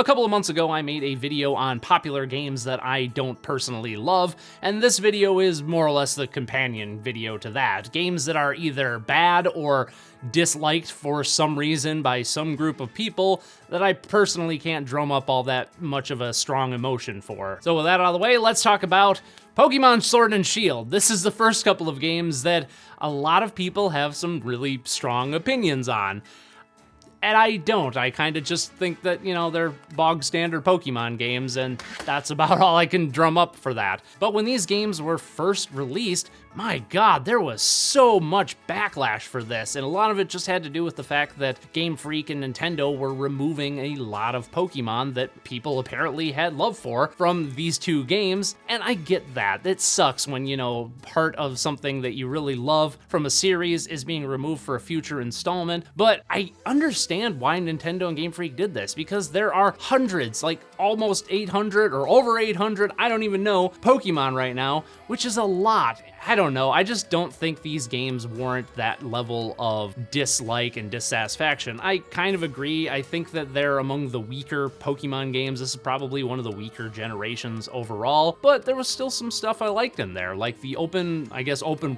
A couple of months ago, I made a video on popular games that I don't personally love, and this video is more or less the companion video to that. Games that are either bad or disliked for some reason by some group of people that I personally can't drum up all that much of a strong emotion for. So with that out of the way, let's talk about Pokemon Sword and Shield. This is the first couple of games that a lot of people have some really strong opinions on. And I don't. I kind of just think that, you know, they're bog standard Pokemon games, and that's about all I can drum up for that. But when these games were first released, my God, there was so much backlash for this, and a lot of it just had to do with the fact that Game Freak and Nintendo were removing a lot of Pokemon that people apparently had love for from these two games, and I get that. It sucks when, you know, part of something that you really love from a series is being removed for a future installment, but I understand why Nintendo and Game Freak did this, because there are hundreds, like almost 800 or over 800, I don't even know, Pokemon right now, which is a lot. I don't know, I just don't think these games warrant that level of dislike and dissatisfaction. I kind of agree. I think that they're among the weaker Pokemon games. This is probably one of the weaker generations overall, but there was still some stuff I liked in there, like the open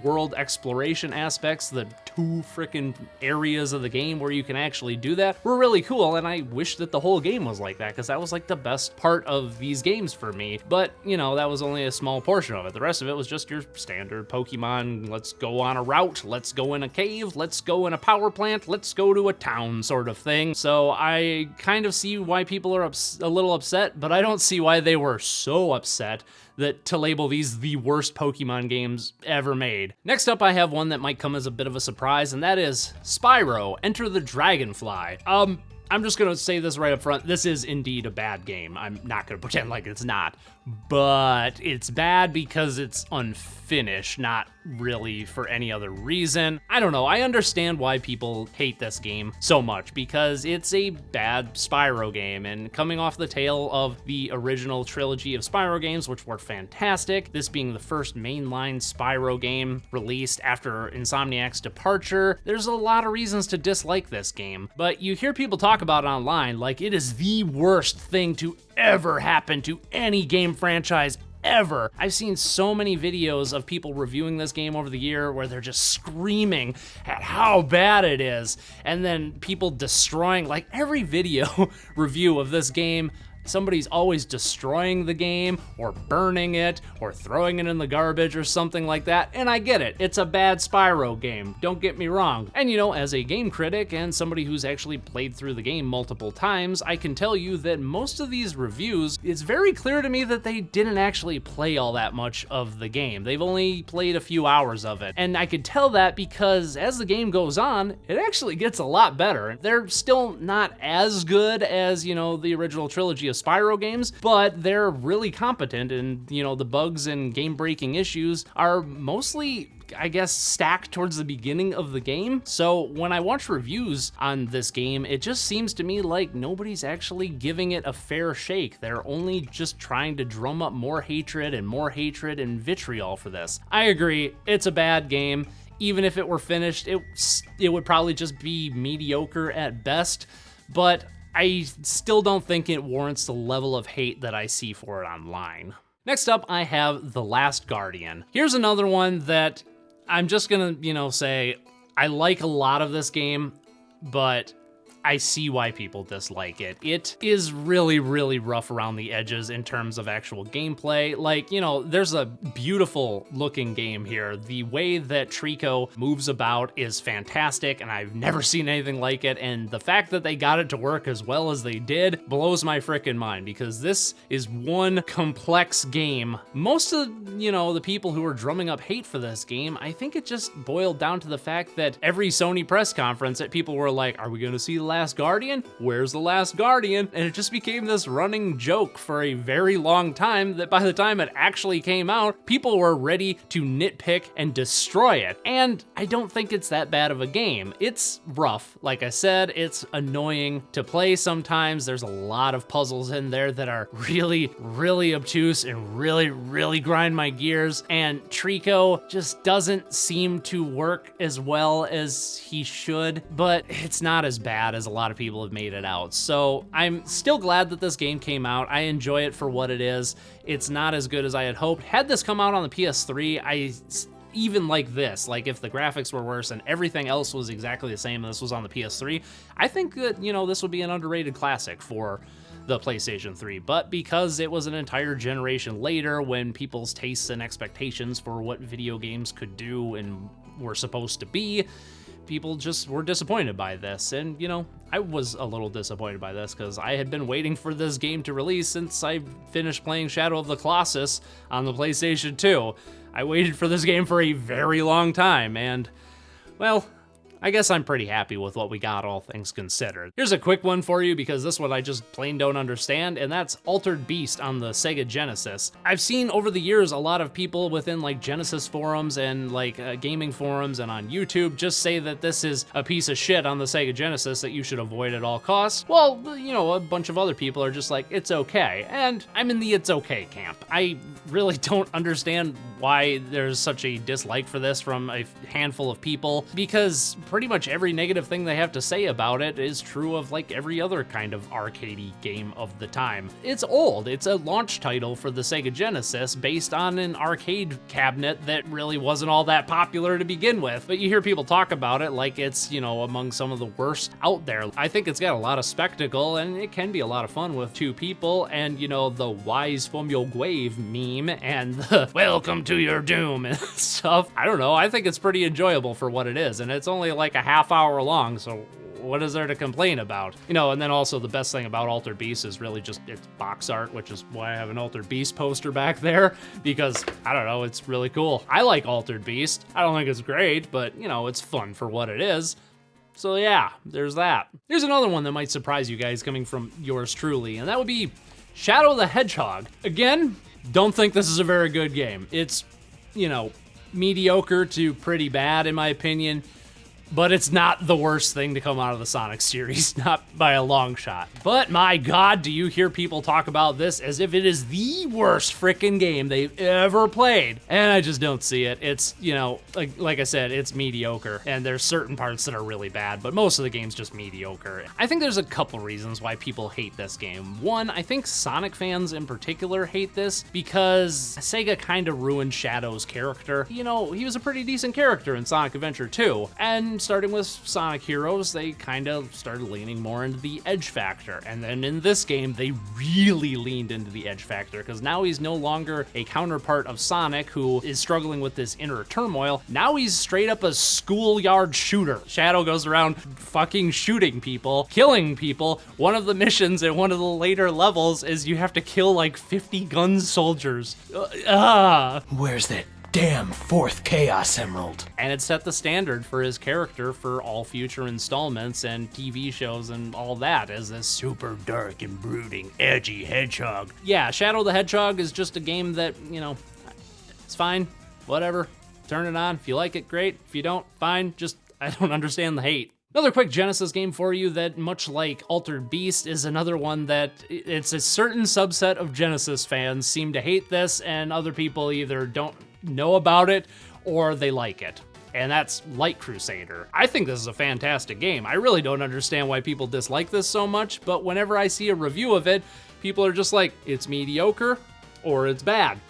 world exploration aspects. The two frickin' areas of the game where you can actually do that were really cool, and I wish that the whole game was like that, because that was like the best part of these games for me. But, you know, that was only a small portion of it. The rest of it was just your standard Pokemon, let's go on a route, let's go in a cave, let's go in a power plant, let's go to a town sort of thing. So I kind of see why people are a little upset, but I don't see why they were so upset that to label these the worst Pokemon games ever made. Next up, I have one that might come as a bit of a surprise, and that is Spyro, Enter the Dragonfly. I'm just gonna say this right up front, this is indeed a bad game. I'm not gonna pretend like it's not, but it's bad because it's unfinished, not really for any other reason. I don't know, I understand why people hate this game so much, because it's a bad Spyro game, and coming off the tail of the original trilogy of Spyro games, which were fantastic, this being the first mainline Spyro game released after Insomniac's departure, there's a lot of reasons to dislike this game. But you hear people talk about it online like it is the worst thing to ever happen to any game franchise ever. I've seen so many videos of people reviewing this game over the year where they're just screaming at how bad it is, and then people destroying, like every video review of this game, somebody's always destroying the game or burning it or throwing it in the garbage or something like that. And I get it, it's a bad Spyro game, don't get me wrong. And you know, as a game critic and somebody who's actually played through the game multiple times, I can tell you that most of these reviews, it's very clear to me that they didn't actually play all that much of the game. They've only played a few hours of it. And I could tell that because as the game goes on, it actually gets a lot better. They're still not as good as, you know, the original trilogy of Spyro games, but they're really competent, and, you know, the bugs and game-breaking issues are mostly, I guess, stacked towards the beginning of the game. So when I watch reviews on this game, it just seems to me like nobody's actually giving it a fair shake. They're only just trying to drum up more hatred and vitriol for this. I agree, it's a bad game. Even if it were finished, it would probably just be mediocre at best, but I still don't think it warrants the level of hate that I see for it online. Next up, I have The Last Guardian. Here's another one that I'm just gonna, you know, say I like a lot of this game, but I see why people dislike it. It is really, really rough around the edges in terms of actual gameplay. Like, you know, there's a beautiful looking game here. The way that Trico moves about is fantastic, and I've never seen anything like it. And the fact that they got it to work as well as they did blows my frickin' mind, because this is one complex game. Most of, you know, the people who are drumming up hate for this game, I think it just boiled down to the fact that every Sony press conference that people were like, are we gonna see The Last Guardian? Where's The Last Guardian? And it just became this running joke for a very long time that by the time it actually came out, people were ready to nitpick and destroy it. And I don't think it's that bad of a game. It's rough. Like I said, it's annoying to play sometimes. There's a lot of puzzles in there that are really, really obtuse and really, really grind my gears. And Trico just doesn't seem to work as well as he should, but it's not as bad as as a lot of people have made it out. So I'm still glad that this game came out. I enjoy it for what it is. It's not as good as I had hoped. Had this come out on the PS3, even like this, like if the graphics were worse and everything else was exactly the same and this was on the PS3, I think that, you know, this would be an underrated classic for the PlayStation 3. But because it was an entire generation later, when people's tastes and expectations for what video games could do and were supposed to be, people just were disappointed by this. And, you know, I was a little disappointed by this because I had been waiting for this game to release since I finished playing Shadow of the Colossus on the PlayStation 2. I waited for this game for a very long time, and, well, I guess I'm pretty happy with what we got, all things considered. Here's a quick one for you, because this one I just plain don't understand, and that's Altered Beast on the Sega Genesis. I've seen over the years a lot of people within like Genesis forums and like gaming forums and on YouTube just say that this is a piece of shit on the Sega Genesis that you should avoid at all costs. Well, you know, a bunch of other people are just like, it's okay, and I'm in the it's okay camp. I really don't understand why there's such a dislike for this from a handful of people, because pretty much every negative thing they have to say about it is true of like every other kind of arcadey game of the time. It's old. It's a launch title for the Sega Genesis based on an arcade cabinet that really wasn't all that popular to begin with. But you hear people talk about it like it's, you know, among some of the worst out there. I think it's got a lot of spectacle and it can be a lot of fun with two people, and, you know, the wise from your grave meme and the welcome to your doom and stuff. I don't know. I think it's pretty enjoyable for what it is, and it's only like a half hour long, so what is there to complain about? You know, and then also the best thing about Altered Beast is really just its box art, which is why I have an Altered Beast poster back there, because, I don't know, it's really cool. I like Altered Beast. I don't think it's great, but, you know, it's fun for what it is. So yeah, there's that. Here's another one that might surprise you guys coming from yours truly, and that would be Shadow the Hedgehog. Again, don't think this is a very good game. It's, you know, mediocre to pretty bad in my opinion, but it's not the worst thing to come out of the Sonic series, not by a long shot. But my God, do you hear people talk about this as if it is the worst frickin' game they've ever played? And I just don't see it. It's, you know, like I said, it's mediocre, and there's certain parts that are really bad, but most of the game's just mediocre. I think there's a couple reasons why people hate this game. One, I think Sonic fans in particular hate this because Sega kind of ruined Shadow's character. You know, he was a pretty decent character in Sonic Adventure 2, and starting with Sonic Heroes, they kind of started leaning more into the edge factor. And then in this game, they really leaned into the edge factor, because now he's no longer a counterpart of Sonic who is struggling with this inner turmoil. Now he's straight up a schoolyard shooter. Shadow goes around fucking shooting people, killing people. One of the missions in one of the later levels is you have to kill like 50 gun soldiers. Where's that damn fourth Chaos Emerald? And it set the standard for his character for all future installments and TV shows and all that, as this super dark and brooding, edgy hedgehog. Yeah, Shadow the Hedgehog is just a game that, you know, it's fine, whatever. Turn it on. If you like it, great. If you don't, fine. Just, I don't understand the hate. Another quick Genesis game for you that, much like Altered Beast, is another one that it's a certain subset of Genesis fans seem to hate this, and other people either don't know about it or they like it. And that's Light Crusader. I think this is a fantastic game. I really don't understand why people dislike this so much, but whenever I see a review of it, people are just like, it's mediocre or it's bad.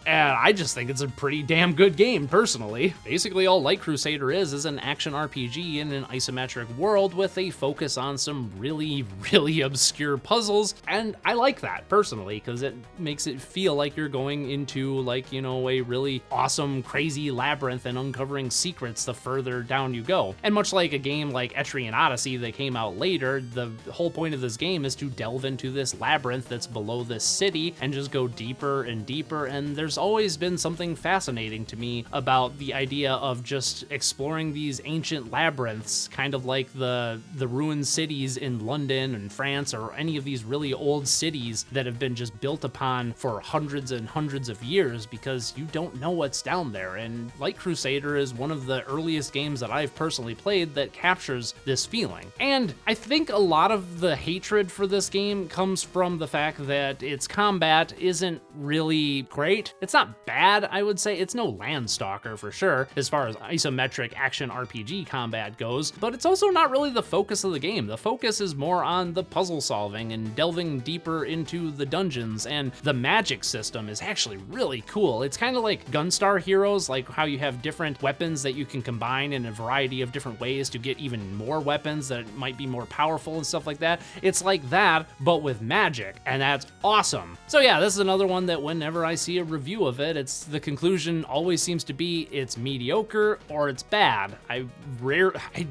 And I just think it's a pretty damn good game, personally. Basically, all Light Crusader is an action RPG in an isometric world with a focus on some really, really obscure puzzles. And I like that, personally, because it makes it feel like you're going into, like, you know, a really awesome, crazy labyrinth and uncovering secrets the further down you go. And much like a game like Etrian Odyssey that came out later, the whole point of this game is to delve into this labyrinth that's below this city and just go deeper and deeper. And there's always been something fascinating to me about the idea of just exploring these ancient labyrinths, kind of like the ruined cities in London and France, or any of these really old cities that have been just built upon for hundreds and hundreds of years, because you don't know what's down there. And Light Crusader is one of the earliest games that I've personally played that captures this feeling. And I think a lot of the hatred for this game comes from the fact that its combat isn't really great. It's not bad, I would say. It's no Landstalker for sure, as far as isometric action RPG combat goes, but it's also not really the focus of the game. The focus is more on the puzzle solving and delving deeper into the dungeons, and the magic system is actually really cool. It's kind of like Gunstar Heroes, like how you have different weapons that you can combine in a variety of different ways to get even more weapons that might be more powerful and stuff like that. It's like that, but with magic, and that's awesome. So yeah, this is another one that whenever I see a review of it, the conclusion always seems to be it's mediocre or it's bad. I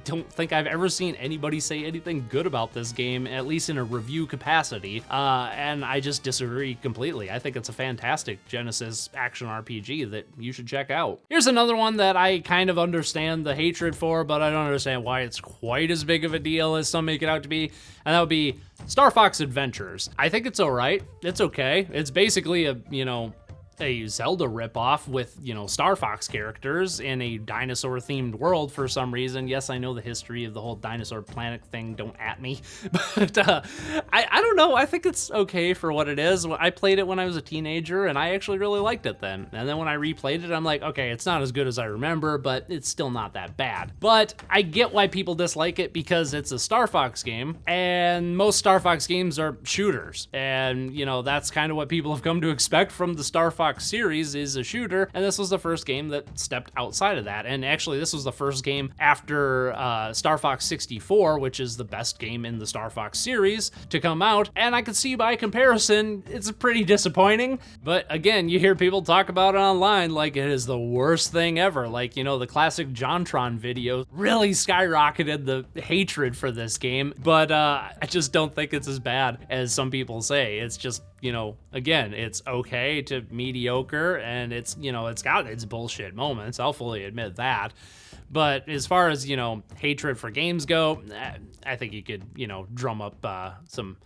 don't think I've ever seen anybody say anything good about this game, at least in a review capacity, and I just disagree completely. I think it's a fantastic Genesis action RPG that you should check out. Here's another one that I kind of understand the hatred for, but I don't understand why it's quite as big of a deal as some make it out to be, and that would be Star Fox Adventures. I think it's all right. It's okay. It's basically a Zelda ripoff with, Star Fox characters in a dinosaur-themed world for some reason. Yes, I know the history of the whole dinosaur planet thing, don't at me. But I don't know, I think it's okay for what it is. I played it when I was a teenager, and I actually really liked it then. And then when I replayed it, I'm like, okay, it's not as good as I remember, but it's still not that bad. But I get why people dislike it, because it's a Star Fox game, and most Star Fox games are shooters. And, that's kind of what people have come to expect from the Star Fox series, is a shooter, and this was the first game that stepped outside of that. And actually, this was the first game after Star Fox 64, which is the best game in the Star Fox series, to come out, and I could see by comparison, it's pretty disappointing. But again, you hear people talk about it online like it is the worst thing ever. Like, the classic JonTron video really skyrocketed the hatred for this game, but I just don't think it's as bad as some people say. It's just, again, it's okay to mediocre, and it's got its bullshit moments. I'll fully admit that. But as far as, hatred for games go, I think you could, drum up some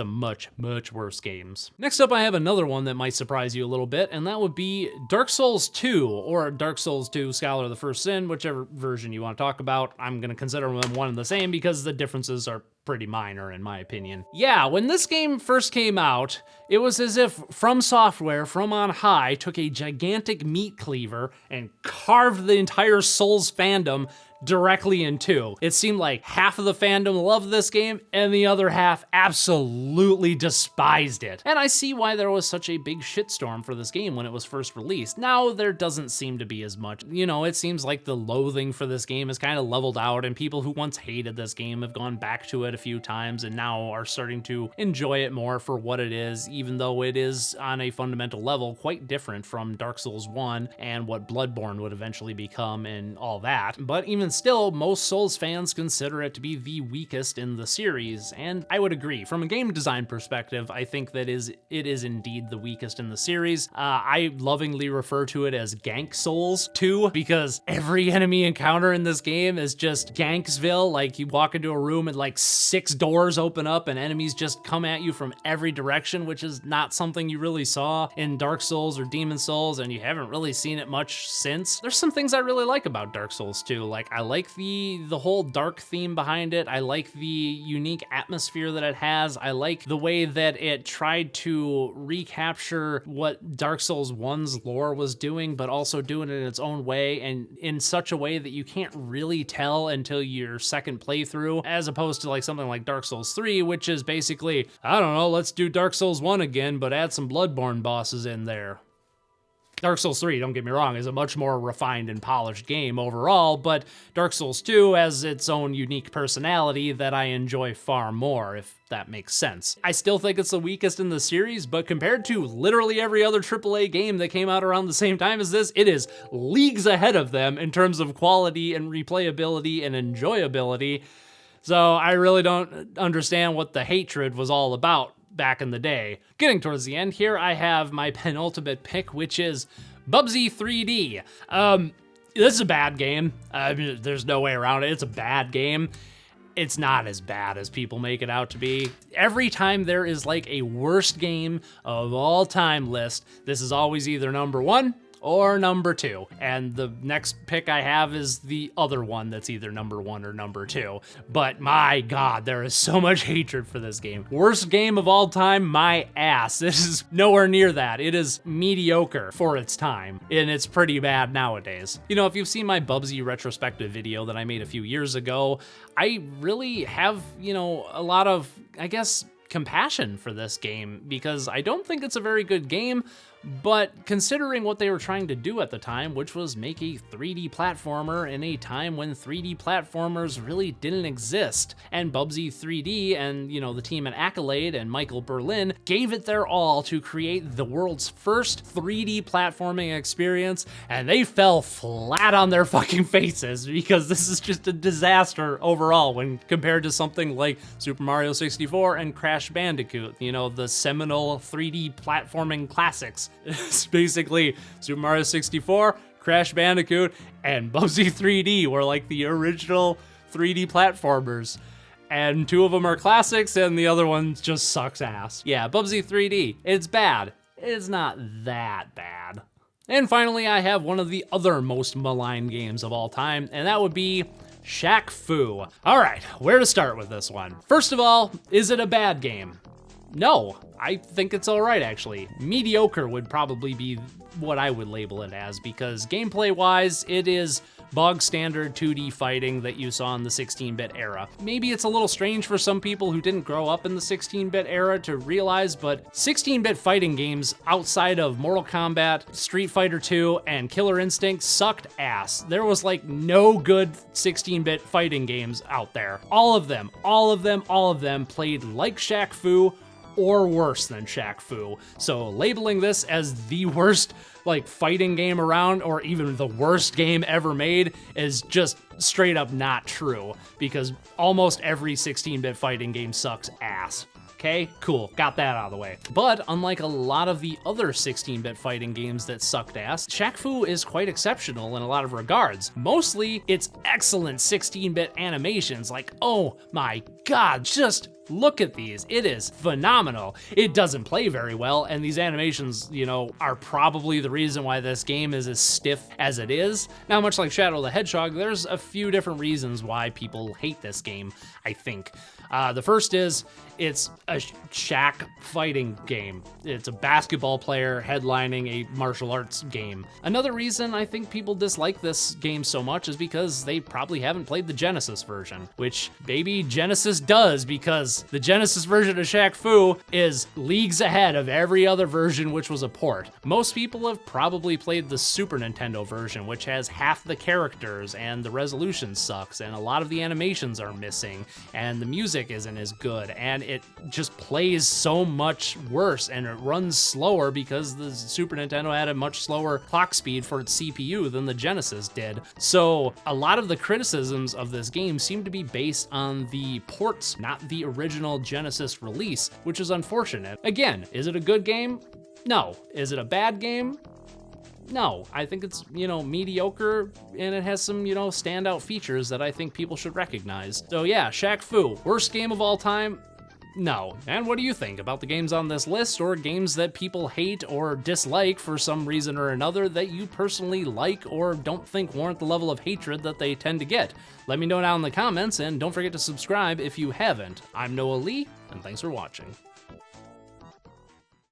much, much worse games. Next up, I have another one that might surprise you a little bit, and that would be Dark Souls 2, or Dark Souls 2 Scholar of the First Sin, whichever version you want to talk about. I'm going to consider them one and the same because the differences are pretty minor in my opinion. Yeah, when this game first came out, it was as if From Software from on high took a gigantic meat cleaver and carved the entire Souls fandom directly in two. It seemed like half of the fandom loved this game and the other half absolutely despised it. And I see why there was such a big shitstorm for this game when it was first released. Now there doesn't seem to be as much. It seems like the loathing for this game is kind of leveled out, and people who once hated this game have gone back to it a few times and now are starting to enjoy it more for what it is, even though it is on a fundamental level quite different from Dark Souls 1 and what Bloodborne would eventually become and all that. But even still, most Souls fans consider it to be the weakest in the series, and I would agree. From a game design perspective, I think that it is indeed the weakest in the series. I lovingly refer to it as Gank Souls 2, because every enemy encounter in this game is just Ganksville. Like, you walk into a room and like 6 doors open up and enemies just come at you from every direction, which is not something you really saw in Dark Souls or Demon Souls, and you haven't really seen it much since. There's some things I really like about Dark Souls 2. Like, I like the whole dark theme behind it. I like the unique atmosphere that it has. I like the way that it tried to recapture what Dark Souls 1's lore was doing, but also doing it in its own way, and in such a way that you can't really tell until your second playthrough, as opposed to like something like Dark Souls 3, which is basically, I don't know, let's do Dark Souls 1 again, but add some Bloodborne bosses in there. Dark Souls 3, don't get me wrong, is a much more refined and polished game overall, but Dark Souls 2 has its own unique personality that I enjoy far more, if that makes sense. I still think it's the weakest in the series, but compared to literally every other AAA game that came out around the same time as this, it is leagues ahead of them in terms of quality and replayability and enjoyability. So I really don't understand what the hatred was all about back in the day. Getting towards the end here, I have my penultimate pick, which is Bubsy 3D. This is a bad game. There's no way around it. It's a bad game. It's not as bad as people make it out to be. Every time there is like a worst game of all time list, this is always either number 1 or number 2. And the next pick I have is the other one that's either number 1 or number 2. But my God, there is so much hatred for this game. Worst game of all time, my ass. This is nowhere near that. It is mediocre for its time, and it's pretty bad nowadays. You know, if you've seen my Bubsy retrospective video that I made a few years ago, I really have, you know, a lot of, I guess, compassion for this game, because I don't think it's a very good game, but considering what they were trying to do at the time, which was make a 3D platformer in a time when 3D platformers really didn't exist, and Bubsy 3D and, you know, the team at Accolade and Michael Berlin gave it their all to create the world's first 3D platforming experience, and they fell flat on their fucking faces, because this is just a disaster overall when compared to something like Super Mario 64 and Crash Bandicoot, you know, the seminal 3D platforming classics. It's basically Super Mario 64, Crash Bandicoot, and Bubsy 3D were like the original 3D platformers. And 2 of them are classics, and the other one just sucks ass. Yeah, Bubsy 3D, it's bad. It's not that bad. And finally, I have one of the other most maligned games of all time, and that would be Shaq Fu. All right, where to start with this one? First of all, is it a bad game? No, I think it's all right, actually. Mediocre would probably be what I would label it as, because gameplay-wise, it is bog standard 2D fighting that you saw in the 16-bit era. Maybe it's a little strange for some people who didn't grow up in the 16-bit era to realize, but 16-bit fighting games outside of Mortal Kombat, Street Fighter 2, and Killer Instinct sucked ass. There was like no good 16-bit fighting games out there. All of them played like Shaq Fu, or worse than Shaq Fu. So labeling this as the worst like fighting game around, or even the worst game ever made, is just straight up not true, because almost every 16-bit fighting game sucks ass. Okay, cool, got that out of the way. But unlike a lot of the other 16-bit fighting games that sucked ass, Shaq Fu is quite exceptional in a lot of regards. Mostly, it's excellent 16-bit animations, like, oh my God, just look at these. It is phenomenal. It doesn't play very well, and these animations, you know, are probably the reason why this game is as stiff as it is. Now, much like Shadow the Hedgehog, there's a few different reasons why people hate this game, I think. The first is, it's a Shaq fighting game. It's a basketball player headlining a martial arts game. Another reason I think people dislike this game so much is because they probably haven't played the Genesis version, which baby Genesis does, because the Genesis version of Shaq Fu is leagues ahead of every other version which was a port. Most people have probably played the Super Nintendo version, which has half the characters and the resolution sucks and a lot of the animations are missing and the music isn't as good, and it just plays so much worse and it runs slower because the Super Nintendo had a much slower clock speed for its CPU than the Genesis did. So a lot of the criticisms of this game seem to be based on the ports, not the original Genesis release, which is unfortunate. Again, is it a good game? No. Is it a bad game? No, I think it's, you know, mediocre, and it has some, you know, standout features that I think people should recognize. So yeah, Shaq Fu, worst game of all time? No. And what do you think about the games on this list, or games that people hate or dislike for some reason or another that you personally like or don't think warrant the level of hatred that they tend to get? Let me know down in the comments, and don't forget to subscribe if you haven't. I'm Noa Lee, and thanks for watching.